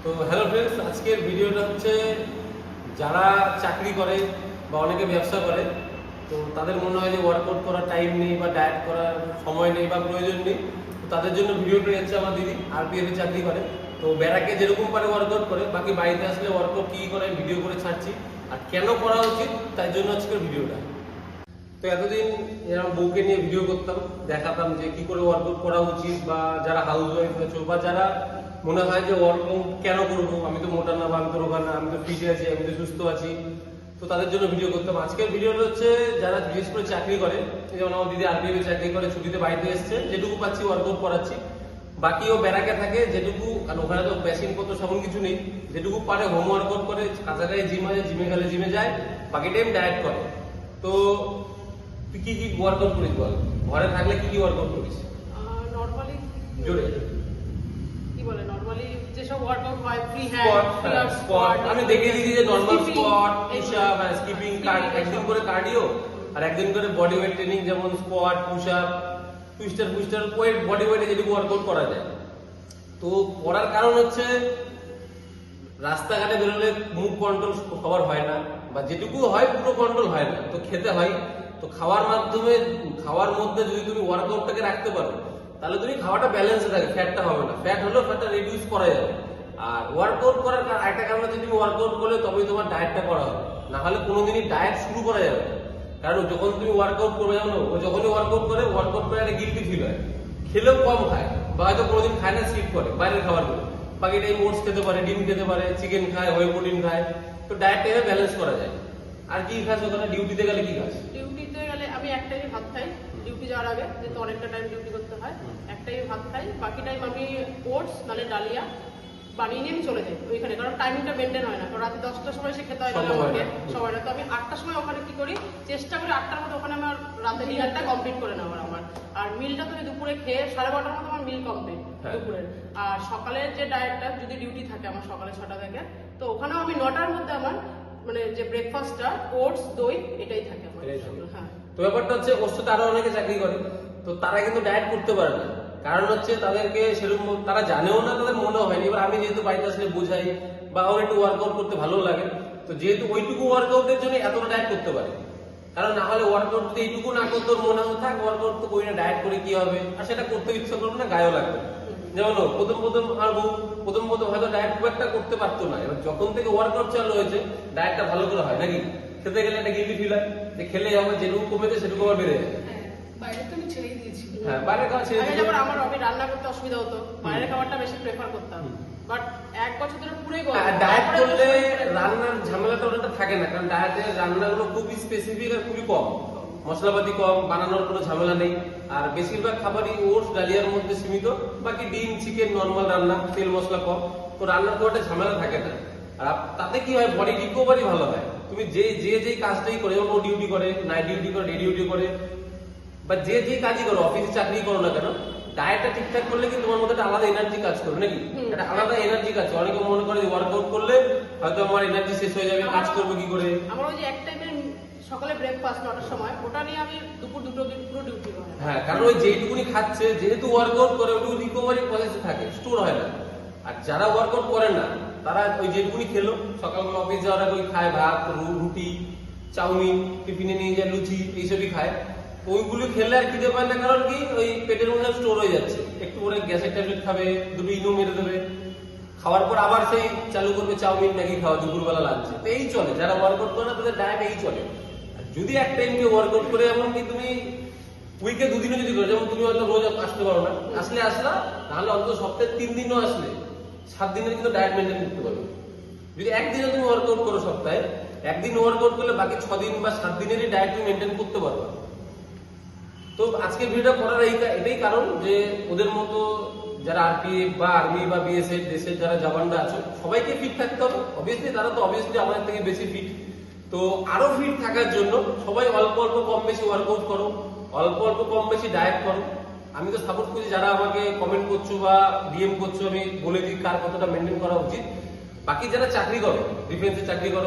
তো hello friends, আজকের ভিডিওটা হচ্ছে যারা চাকরি করে বা অনেকে ব্যবসা করে, তো তাদের মনে হয় যে ওয়ার্কআউট করার টাইম নেই বা ডায়েট করার সময় নেই বা প্রয়োজন নেই। তো তাদের জন্য ভিডিওটা হচ্ছে আমার দিদি আরপিএফ এ চাকরি করে। তো ব্যারাকে যেরকম পারে ওয়ার্কআউট করে, বাকি বাড়িতে আসলে ওয়ার্কআউট কী করে ভিডিও করে ছাড়ছি আর কেন করা উচিত তাই জন্য আজকের ভিডিওটা। তো এতদিন এরকম বউকে নিয়ে ভিডিও করতাম, দেখাতাম যে কি করে ওয়ার্কআউট করা উচিত, বা যারা হাউস ওয়াইফ আছো বা যারা মনে হয় যে ওয়ার্কআউট কেন করবো, আমি তো মোটা না বা আমি তো রোগা না, আমি তো ফিটে আছি, আমি তো সুস্থ আছি, তো তাদের জন্য ভিডিও করতাম। আজকের ভিডিওটা হচ্ছে যারা বিশেষ করে চাকরি করে, যেমন আমার দিদি আরপিএফ এ চাকরি করে, ছুটিতে বাড়িতে এসছে, যেটুকু পাচ্ছি ওয়ার্কআউট করাচ্ছি, বাকি ও ব্যারাকে থাকে যেটুকু, কারণ ওখানে তো মেশিন পত্র সেমন কিছু নেই, যেটুকু পারে হোম ওয়ার্কআউট করে, কাছাকাছি জিম আছে, জিমে গেলে জিমে যায়, বাকি টাইম ডায়েট করে। তো তুই কি কি ওয়ার্কআউট করিস বল, ঘরে থাকলে কি কি ওয়ার্কআউট করিস? নরমালি জোরে কি বলে, নরমালি যেসব ওয়ার্কআউট হয়, ফ্রি স্কোয়াট, হ্যান্ড, স্কোয়াট আমি দেখিয়ে দিয়েছি যে normal skipping, squat, push up, skipping, একদিন করে কার্ডিও আর একদিন করে বডি ওয়েট ট্রেনিং, যেমন squat, push up, twister weight, body ওয়েটে যেটুকু ওয়ার্কআউট করা যায়। তো করার কারণ হচ্ছে রাস্তাঘাটে বেরোলে মুখ কন্ট্রোল সবার হয় না, বা যেটুকু হয় পুরো কন্ট্রোল হয় না, তো খেতে হয়। তো খাওয়ার মধ্যে যদি তুমি ওয়ার্কআউটটাকে রাখতে পারো, তাহলে তুমি খাওয়াটা ব্যালেন্সে থাকে, ফ্যাটটা হবে না, ফ্যাট হলেও ফ্যাটটা রিডিউস করা যাবে। আর ওয়ার্কআউট করার একটা কারণ হচ্ছে তুমি ওয়ার্কআউট করলে তবেই তোমার ডায়েটটা করা হবে, না হলে কোনোদিনই ডায়েট শুরু করা যাবে না। কারণ যখন তুমি ওয়ার্কআউট করবে, জানো ও যখনই ওয়ার্কআউট করে একটা গিল্টি ফিল হয়, খেলেও কম খায় বা হয়তো কোনোদিন খায় না, স্কিপ করে বাইরের খাবারগুলো, বাকি টাইম ওটস খেতে পারে, ডিম খেতে পারে, চিকেন খায়, হোয়াইট প্রোটিন খায়। তো ডায়েটটা ব্যালেন্স করা যায়। আর কি খাস ওখানে ডিউটিতে গেলে, কি খাস? ডিউটিতে গেলে আমি এক টাইমে ভাত খাই, ডিউটি যাওয়ার আগে, যেহেতু অনেকটা টাইম ডিউটি করতে হয়, এক টাইমে ভাত খাই, বাকি টাইম আমি ওটস নাহলে ডালিয়া বানিয়ে নিয়ে আমি চলে যাই ওইখানে, কারণ টাইমিংটা মেনটেন হয় না, কারণ রাতে 10টার সময় সে খেতে হয় না আমাকে সবাই না। তো আমি 8টার সময় ওখানে কি করি, চেষ্টা করি 8টার মধ্যে ওখানে আমার রাতে ডিনারটা কমপ্লিট করে নেওয়ার আমার। আর মিলটা তুমি দুপুরে খেয়ে 12:30টার মধ্যে আমার মিল কমপ্লিট দুপুরের। আর সকালের যে ডায়েটটা, যদি ডিউটি থাকে আমার সকালে 6টা থেকে, তো ওখানেও আমি 9টার মধ্যে আমার মানে যে ব্রেকফাস্টটা ওটস দই এটাই থাকে আমার। হ্যাঁ, তো ব্যাপারটা হচ্ছে ওর সাথে আরো অনেকে চাকরি করে, তো তারা কিন্তু ডায়েট করতে পারে না, কারণ হচ্ছে তাদেরকে সেরকম তারা জানেও না, তাদের মনে হয়নি। এবার আমি যেহেতু বাড়িতে আসলে বোঝাই বা ওর একটু ওয়ার্কআউট করতে ভালো লাগে, তো যেহেতু ওইটুকু ওয়ার্কআউটের জন্য এতটা ডায়েট করতে পারে। কারণ না হলে ওয়ার্কআউট যদি এইটুকু না করতে ওর মনে হতো থাক ওয়ার্কআউট তো করি না, ডায়েট করে কি হবে, আর সেটা করতে ইচ্ছা করবে না, গায়েও লাগবে। যেমন প্রথম আর প্রথম হয়তো ডায়েট খুব একটা করতে পারতো না, এবার যখন থেকে ওয়ার্কআউট চালু হয়েছে ডায়েটটা ভালো করে হয় নাকি, খেতে গেলে একটা গিল্টি ফিল হয় যে খেলে আমার যেটুকু কমেছে সেটুকু আবার বেড়ে যায়। বাইরে তো আমি ছেড়েই দিয়েছি। হ্যাঁ, বাইরের খাওয়া ছেড়ে দিয়েছি। যেমন আমি রান্না করতে অসুবিধা হতো, বাইরের খাবারটা বেশি প্রেফার করতাম, বাট 1 বছর ধরে পুরোই ডায়েট করলে রান্নার ঝামেলাটা ওটা থাকে না, কারণ ডায়েটের রান্নাগুলো খুবই স্পেসিফিক আর খুবই কম, মশলাপাতি কম, বানানোর কোনো ঝামেলা নেই, আর বেশিরভাগ খাবারই ওটস ডালিয়ার মধ্যে সীমিত, বাকি ডিম, চিকেন, নর্মাল রান্না, তেল মশলা কম, তো রান্নার খুব একটা ঝামেলা থাকে না। আর তাতে কি হয়, বডি রিকভারি ভালো হয়। তুমি যে কাজটাই করে, যেমন ও ডিউটি করে, নাইট ডিউটি করে, ডে ডিউটি করে, বা যে কাজই করো, অফিসে চাকরি করো না কেন, ডায়েটটা ঠিকঠাক করলে কি তোমার মধ্যে একটা আলাদা এনার্জি কাজ করবে নাকি, একটা আলাদা এনার্জি কাজ করে। অনেকে মনে করে যে ওয়ার্কআউট করলে হয়তো আমার এনার্জি শেষ হয়ে যাবে, কাজ করবো কি করে। আমার ওই যে এক টাইমে সকালে ব্রেকফাস্ট 9টার সময়, ওটা নিয়ে আমি দুপুর 2টো অবধি পুরো ডিউটি করি। হ্যাঁ, কারণ ওই যেটুকুনি খাচ্ছে, যেহেতু ওয়ার্কআউট করে, ওইটুকু রিকভারি প্রসেসে থাকে, স্টোর হয় না। আর যারা ওয়ার্কআউট করে না, তারা ওই যেটুকুনি খেলো, সকালবেলা অফিস যাওয়ার আগে ওই খায় ভাত, রুটি, চাউমিন, টিফিনে নিয়ে যায় লুচি, এইসবই খায়। ওইগুলো খেলে আর খিদে পায় না, কারণ কি ওই পেটের মধ্যে স্টোর হয়ে যাচ্ছে। একটু করে গ্যাসের ট্যাবলেট খাবে, দুটো ইনো মেরে দেবে, খাওয়ার পর আবার সেই চালু করবে চাউমিন, ম্যাগি খাওয়া দুপুরবেলা লাগছে। তো এই চলে, যারা ওয়ার্কআউট করে না তাদের ডায়েট এই চলে। যদি এক টাইম কেউ ওয়ার্কআউট করে, এমনকি তুমি উইকে 2 দিনও যদি করো, যেমন তুমি হয়তো রোজ আসতে পারো না, আসলা, তাহলে অন্তত সপ্তাহে 3 দিনও আসলে 7 দিনের কিন্তু ডায়েট মেনটেন করতে পারবে। যদি একদিনও তুমি ওয়ার্কআউট করো, সপ্তাহে একদিন ওয়ার্কআউট করলে বাকি 6 দিন বা 7 দিনেরই ডায়েট তুমি মেনটেন করতে পারবে। তো আজকের ভিডিওটা করার এটাই কারণ যে ওদের মতো যারা আরপিএফ বা আর্মি বা বিএসএফ, দেশের যারা জওয়ানরা আছো, সবাইকে ফিট থাকতে হবে। অবভিয়াসলি তারা তো আমাদের থেকে বেশি ফিট। তো আরো ফিট থাকার জন্য সবাই অল্প অল্প কম বেশি ওয়ার্কআউট করো, অল্প অল্প কম বেশি ডায়েট করো। আমি তো সাপোর্ট করছি, যারা আমাকে কমেন্ট করছো বা ডিএম করছো, আমি বলে দিই কার কতটা মেনটেন করা উচিত। বাকি যারা চাকরি করো, ডিফেন্সে চাকরি করো,